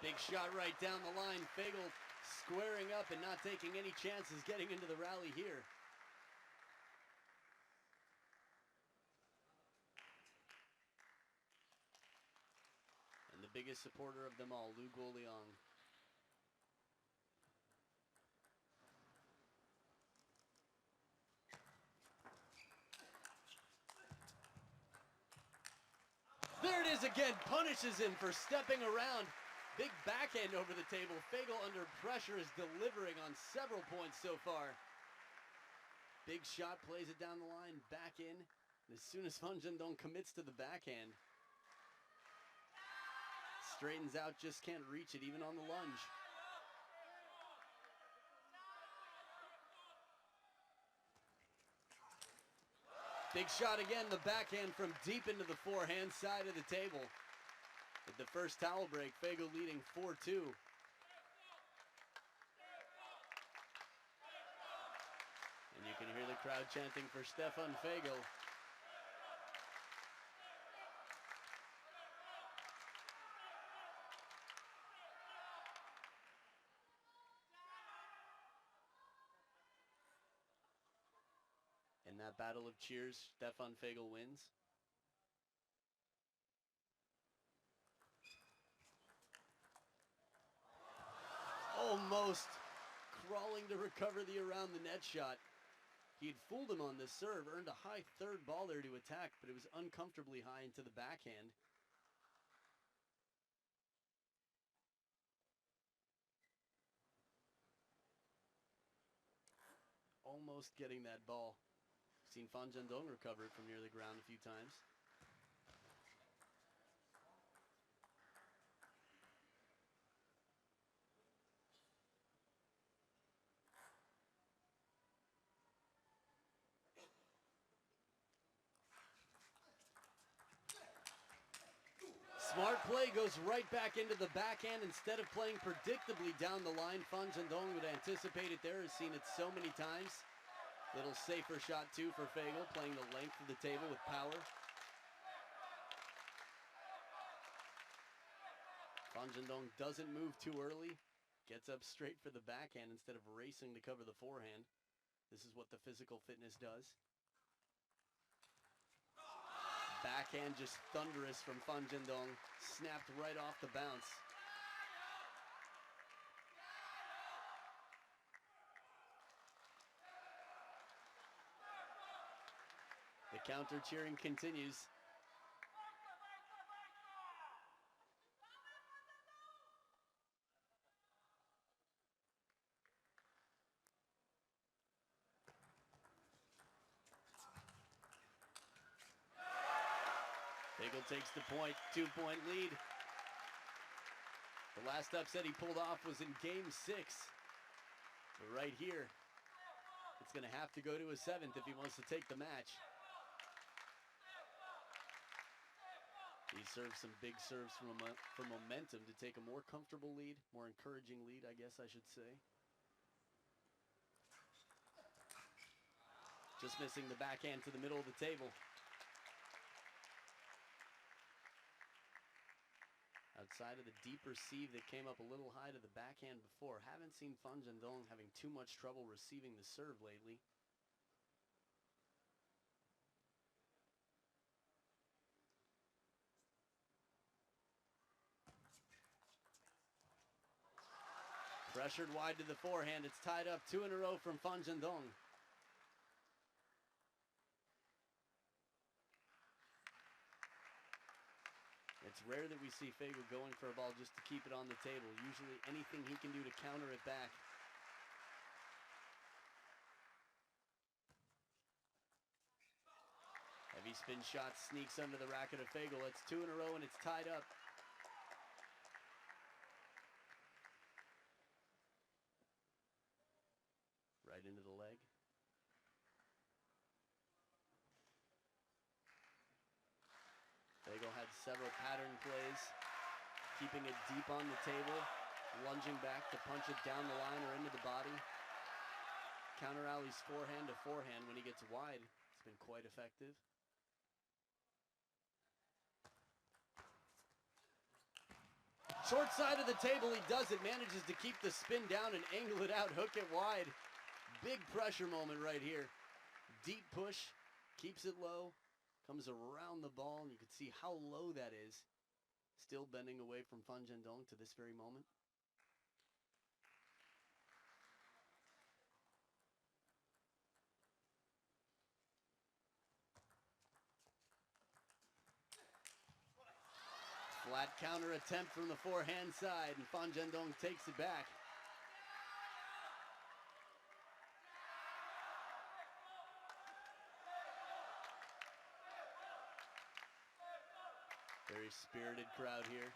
Big shot right down the line. FeGerl squaring up and not taking any chances getting into the rally here. And the biggest supporter of them all, Lu Guoliang. There it is again, punishes him for stepping around. Big backhand over the table. FeGerl under pressure is delivering on several points so far. Big shot, plays it down the line, back in. And as soon as Fan Zhendong commits to the backhand, straightens out, just can't reach it even on the lunge. Big shot again, the backhand from deep into the forehand side of the table. With the first towel break, FeGerl leading 4-2. And you can hear the crowd chanting for Stefan FeGerl. In that battle of cheers, Stefan FeGerl wins. Almost crawling to recover the around the net shot. He had fooled him on this serve, earned a high third ball there to attack, but it was uncomfortably high into the backhand. Almost getting that ball. Seen Fan Zhendong recover it from near the ground a few times. Smart play, goes right back into the backhand instead of playing predictably down the line. Fan Zhendong would anticipate it there, has seen it so many times. Little safer shot too for FeGerl, playing the length of the table with power. Fan Zhendong doesn't move too early, gets up straight for the backhand instead of racing to cover the forehand. This is what the physical fitness does. Backhand just thunderous from Fan Zhendong, snapped right off the bounce. The counter cheering continues. FeGerl takes the point, 2-point lead. The last upset he pulled off was in game 6. But right here, it's going to have to go to a 7th if he wants to take the match. He serves some big serves for momentum to take a more comfortable lead, more encouraging lead, I guess I should say. Just missing the backhand to the middle of the table. Outside of the deep receive that came up a little high to the backhand before. Haven't seen Fan Zhendong having too much trouble receiving the serve lately. Pressured wide to the forehand. It's tied up 2 in a row from Fan Zhendong. It's rare that we see FeGerl going for a ball just to keep it on the table. Usually anything he can do to counter it back. Heavy spin shot sneaks under the racket of FeGerl. It's 2 in a row and it's tied up. Right into the leg. FeGerl had several pattern plays, keeping it deep on the table, lunging back to punch it down the line or into the body. Counter alley's forehand to forehand when he gets wide. It's been quite effective. Short side of the table, he does it, manages to keep the spin down and angle it out, hook it wide. Big pressure moment right here. Deep push, keeps it low, comes around the ball, and you can see how low that is. Still bending away from Fan Zhendong to this very moment. Flat counter attempt from the forehand side, and Fan Zhendong takes it back. Very spirited crowd here.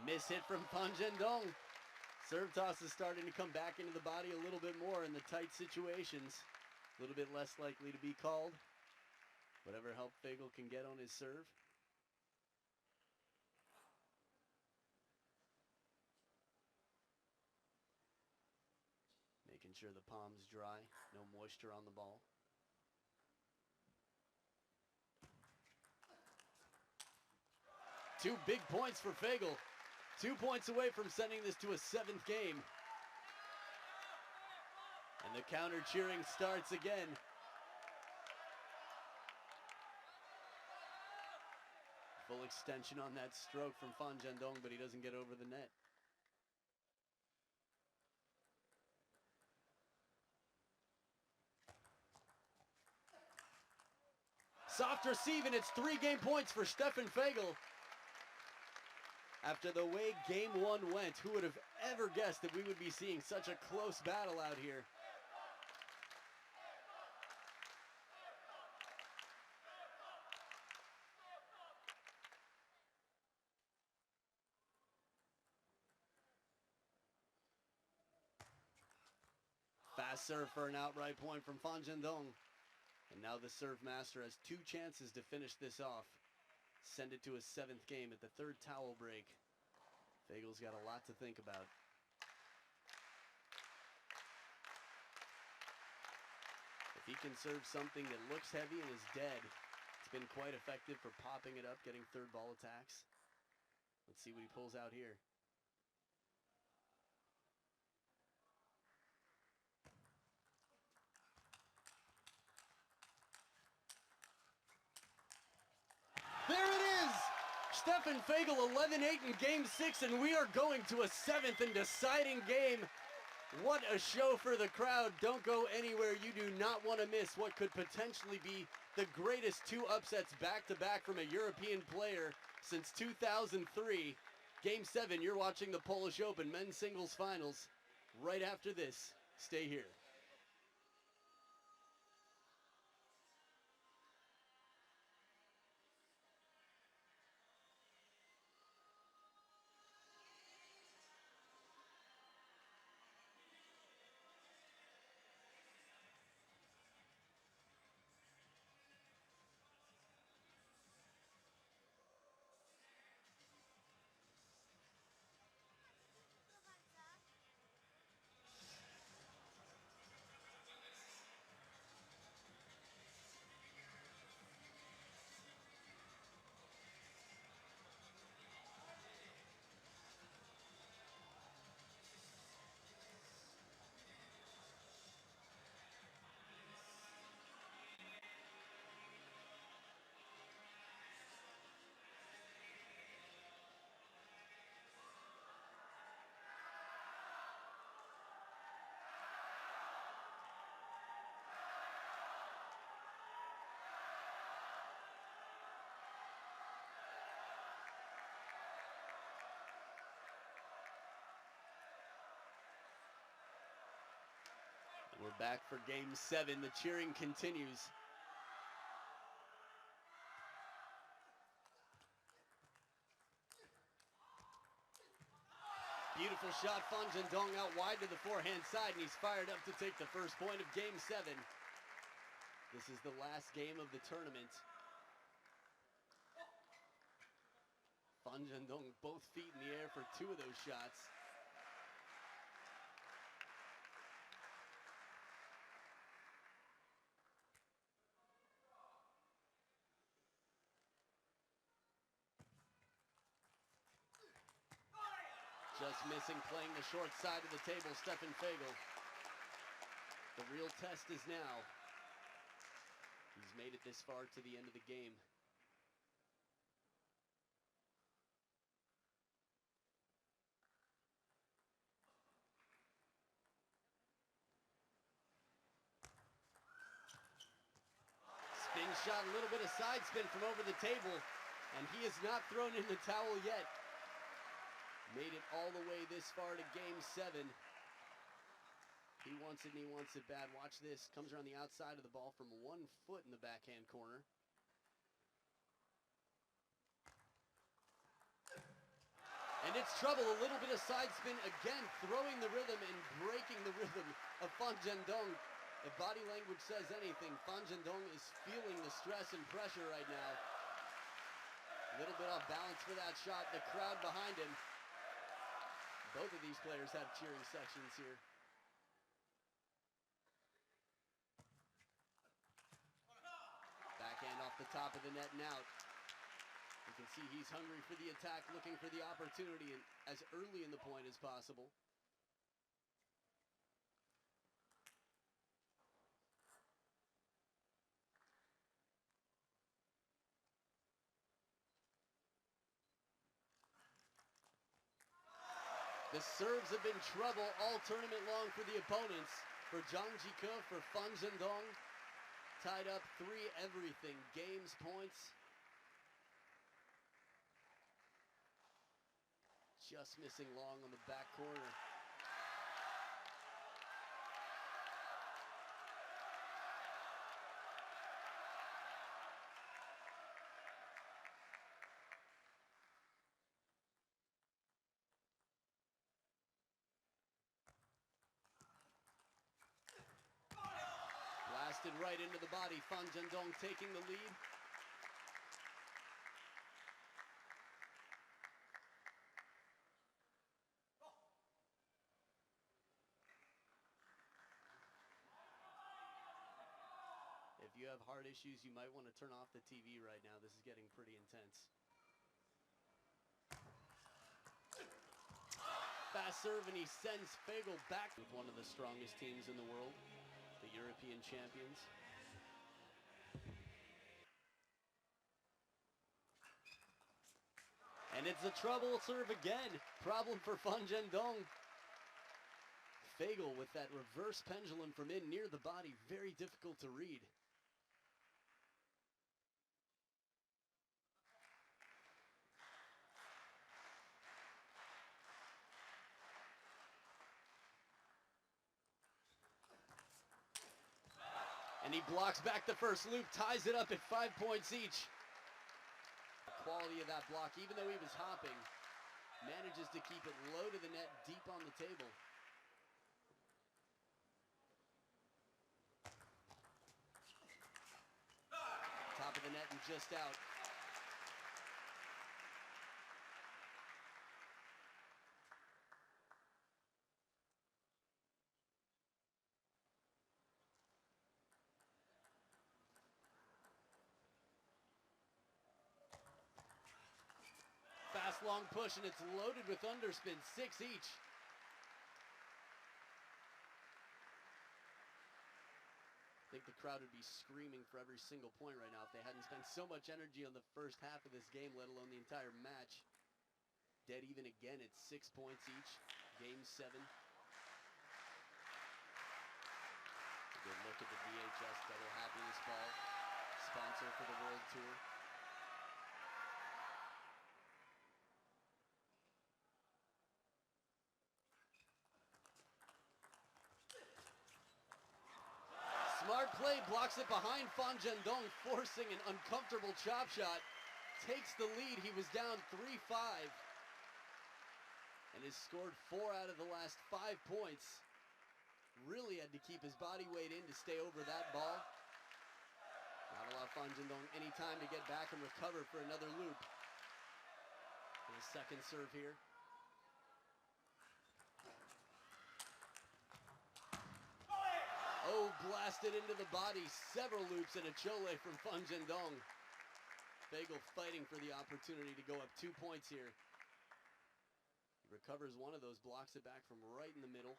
Miss hit from Fan Zhendong. Serve toss is starting to come back into the body a little bit more in the tight situations. A little bit less likely to be called. Whatever help FeGerl can get on his serve. Making sure the palm's dry, no moisture on the ball. Two big points for FeGerl. 2 points away from sending this to a 7th game. And the counter cheering starts again. Full extension on that stroke from Fan Zhendong, but he doesn't get over the net. Soft receive, and it's 3 game points for Stefan FeGerl. After the way game 1 went, who would have ever guessed that we would be seeing such a close battle out here? Fast serve for an outright point from Fan Zhendong. And now the serve master has 2 chances to finish this off. Send it to his 7th game at the 3rd towel break. FeGerl's got a lot to think about. If he can serve something that looks heavy and is dead, it's been quite effective for popping it up, getting 3rd ball attacks. Let's see what he pulls out here. There it is! Stefan FeGerl 11-8 in game 6, and we are going to a 7th and deciding game. What a show for the crowd. Don't go anywhere. You do not want to miss what could potentially be the greatest 2 upsets back-to-back from a European player since 2003. Game 7, you're watching the Polish Open men's singles finals. Right after this, stay here. We're back for game 7. The cheering continues. Beautiful shot, Fan Zhendong out wide to the forehand side, and he's fired up to take the first point of game 7. This is the last game of the tournament. Fan Zhendong both feet in the air for 2 of those shots. Just missing, playing the short side of the table, Stefan FeGerl. The real test is now. He's made it this far to the end of the game. Spin shot, a little bit of side spin from over the table, and he has not thrown in the towel yet. Made it all the way this far to game 7. He wants it and he wants it bad. Watch this, comes around the outside of the ball from 1 foot in the backhand corner. And it's trouble, a little bit of side spin, again throwing the rhythm and breaking the rhythm of Fan Zhendong. If body language says anything, Fan Zhendong is feeling the stress and pressure right now. A little bit off balance for that shot, the crowd behind him. Both of these players have cheering sections here. Backhand off the top of the net and out. You can see he's hungry for the attack, looking for the opportunity as early in the point as possible. The serves have been trouble all tournament long for the opponents. For Zhang Jike, for Fan Zhendong, tied up 3 everything, games, points. Just missing long on the back corner. Blasted right into the body. Fan Zhendong taking the lead. If you have heart issues, you might want to turn off the TV right now. This is getting pretty intense. Fast serve, and he sends FeGerl back with one of the strongest teams in the world, the European champions. And it's a trouble serve again. Problem for Fan Zhendong. FeGerl with that reverse pendulum from in near the body, very difficult to read. And he blocks back the first loop, ties it up at 5 points each. The quality of that block, even though he was hopping, manages to keep it low to the net, deep on the table. Top of the net and just out. Fast long push, and it's loaded with underspin, 6 each. I think the crowd would be screaming for every single point right now if they hadn't spent so much energy on the first half of this game, let alone the entire match. Dead even again at 6 points each. Game 7. A good look at the DHS Double Happiness Ball, sponsor for the World Tour. Smart play, blocks it behind Fan Zhendong, forcing an uncomfortable chop shot. Takes the lead, he was down 3-5. And has scored 4 out of the last 5 points. Really had to keep his body weight in to stay over that ball. Not allow Fan Zhendong any time to get back and recover for another loop. And his second serve here. Oh, blasted into the body. Several loops and a chole from Fan Zhendong. FeGerl fighting for the opportunity to go up 2 points here. He recovers one of those, blocks it back from right in the middle.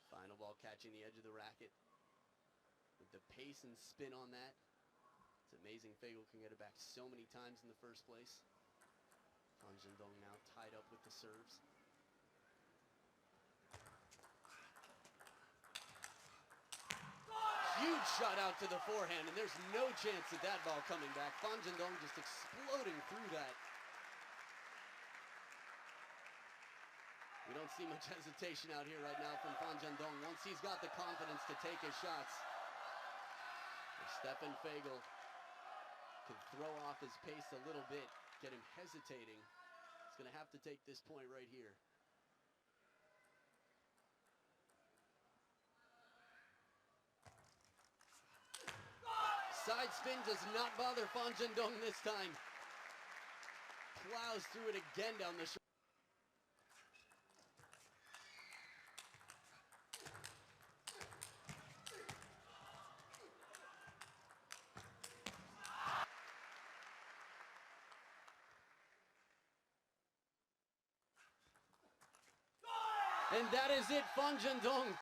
Final ball catching the edge of the racket. With the pace and spin on that, it's amazing FeGerl can get it back so many times in the first place. Fan Zhendong now tied up with the serves. Huge shot out to the forehand, and there's no chance of that ball coming back. Fan Zhendong just exploding through that. We don't see much hesitation out here right now from Fan Zhendong. Once he's got the confidence to take his shots, Stefan FeGerl can throw off his pace a little bit, get him hesitating. He's going to have to take this point right here. Side spin does not bother Fan Zhendong this time. Plows through it again down the shoulder. And that is it, Fan Zhendong